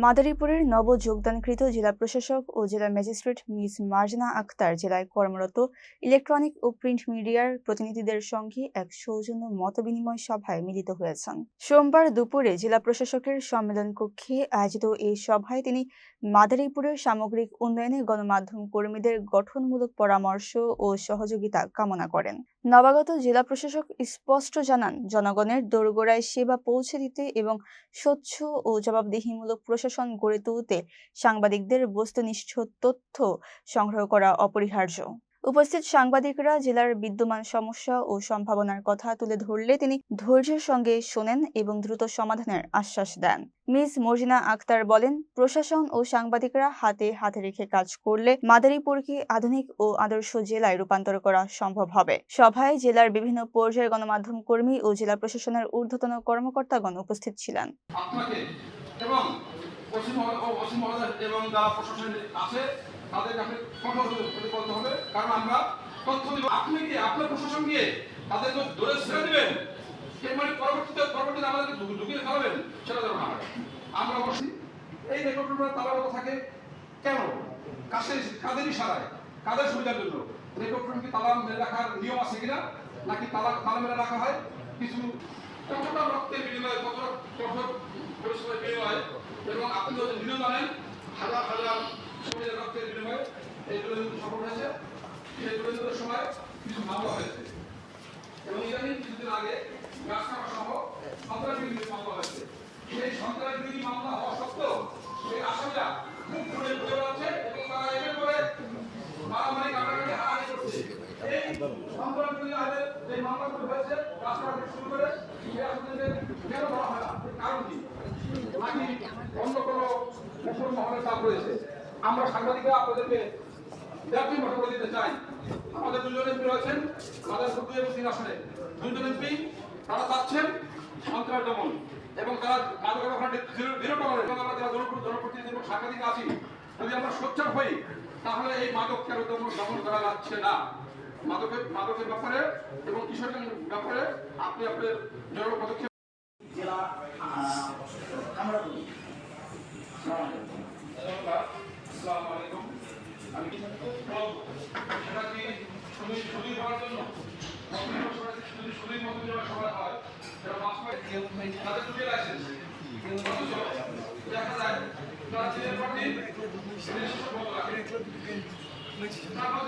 মাদারীপুরের নব যোগদানকৃত জেলা প্রশাসক ও জেলা ম্যাজিস্ট্রেট মিস মার্জানা আক্তার জেলায় কর্মরত ইলেকট্রনিক ও প্রিন্ট মিডিয়ার প্রতিনিধিদের সঙ্গে এক সৌজন্য মতবিনিময় সভায় মিলিত হয়েছেন। সোমবার দুপুরে জেলা প্রশাসকের সম্মেলন কক্ষে আয়োজিত এই সভায় তিনি মাদারীপুরের সামগ্রিক উন্নয়নে গণমাধ্যম কর্মীদের গঠনমূলক পরামর্শ ও সহযোগিতা কামনা করেন। নবাগত জেলা প্রশাসক স্পষ্ট জানান, জনগণের দোরগোড়ায় সেবা পৌঁছে দিতে এবং স্বচ্ছ ও জবাবদিহিমূলক প্রশাসন গড়ে তুলতে সাংবাদিকদের বস্তুনিষ্ঠ তথ্য সংগ্রহ করা অপরিহার্য। উপস্থিত সাংবাদিকরা জেলার বিদ্যমান সমস্যা ও সম্ভাবনার কথা তুলে ধরলে তিনি ধৈর্যের সঙ্গে শোনেন এবং দ্রুত সমাধানের আশ্বাস দেন। মিস মর্জিনা আক্তার বলেন, প্রশাসন ও সাংবাদিকরা হাতে হাতে রেখে কাজ করলে মাদারীপুরকে আধুনিক ও আদর্শ জেলায় রূপান্তর করা সম্ভব হবে। সভায় জেলার বিভিন্ন পর্যায়ের গণমাধ্যম কর্মী ও জেলা প্রশাসনের ঊর্ধ্বতন কর্মকর্তাগণ উপস্থিত ছিলেন। এবং এবং যারা প্রশাসন আছে তাদের কাছে কঠোর প্রতিবদ্ধ হবে, কারণ আমরা তথ্য দিব। আপনি কি আপনার প্রশাসন গিয়ে তাদেরকে দূরে ছেড়ে দেবেন, সেই মানে পরবর্তীতে আমাদেরকে ঢুকিয়ে খাওয়াবেন, সেটা যেন না হয়। আমরা অবশ্যই এই রেকর্ডগুলো তালাবদ্ধ থাকে কেন, কাদের ইশারায়, কাদের সুবিধার জন্য? রেকর্ডরুম কি তালা মেরে রাখার নিয়ম আছে কিনা, নাকি তালা মেরে রাখা হয়? কিছু কতটা রক্তের বিনিময়ে, কতটা কঠোর পরিশ্রমের বিনিময়ে, এবং আপনি যদি নিজেও জানেন হাজার হাজার শরীরের রক্তের বিনিময়ে এইগুলো কিন্তু সফল হয়েছে। সেইগুলো সময় কিছু মামলা হয়েছে, এবং ইদানিং কিছুদিন আগে গাছ কাটা সহ সন্ত্রাস বিরোধী মামলা হয়েছে। সেই সন্ত্রাস বিরোধী মামলা হওয়া সত্ত্বেও সেই আসামিরা খুব করে ঘুরে বেড়াচ্ছে এবং তারা এমন করে মারামারি কাটাকাটি হারাহারি করছে। এই সন্ত্রাস বিরোধী আইনের যে মামলাগুলো হয়েছে গাছ কাটা থেকে শুরু করে সেই আসামিদের কেন ধরা হয় না, কারণ কি? নাকি অন্য কোনো মুসলিম মহলের চাপ রয়েছে? আমরা সাংবাদিকরা আপনাদেরকে ব্যাপী মতো করে দিতে চাই। আমাদের দুজন এমপি রয়েছেন, তাদের 2 এবং 3 আসনে 2জন এমপি তারা চাচ্ছেন সন্ত্রাস দমন এবং তারা মাদকের ব্যাপারে দৃঢ় টলারেন্স, এবং আমরা যারা জনপ্রতিনিধি এবং সাংবাদিক আছি, যদি আমরা সোচ্চার হই তাহলে এই মাদককে দমন করা যাচ্ছে না। মাদকের ব্যাপারে এবং কিশোরের ব্যাপারে আপনি আপনার জড় পদক্ষেপ জেলা আমরা বলি। আসসালামু আলাইকুম। আমি সেটা কি শুধু হওয়ার জন্য শুধুই মতো দেওয়ার সময় হয়, সেটা মাস হয় তাদের দুটি লাইসেন্স দেখা যায় তারা চিনের পার্টি তারপরে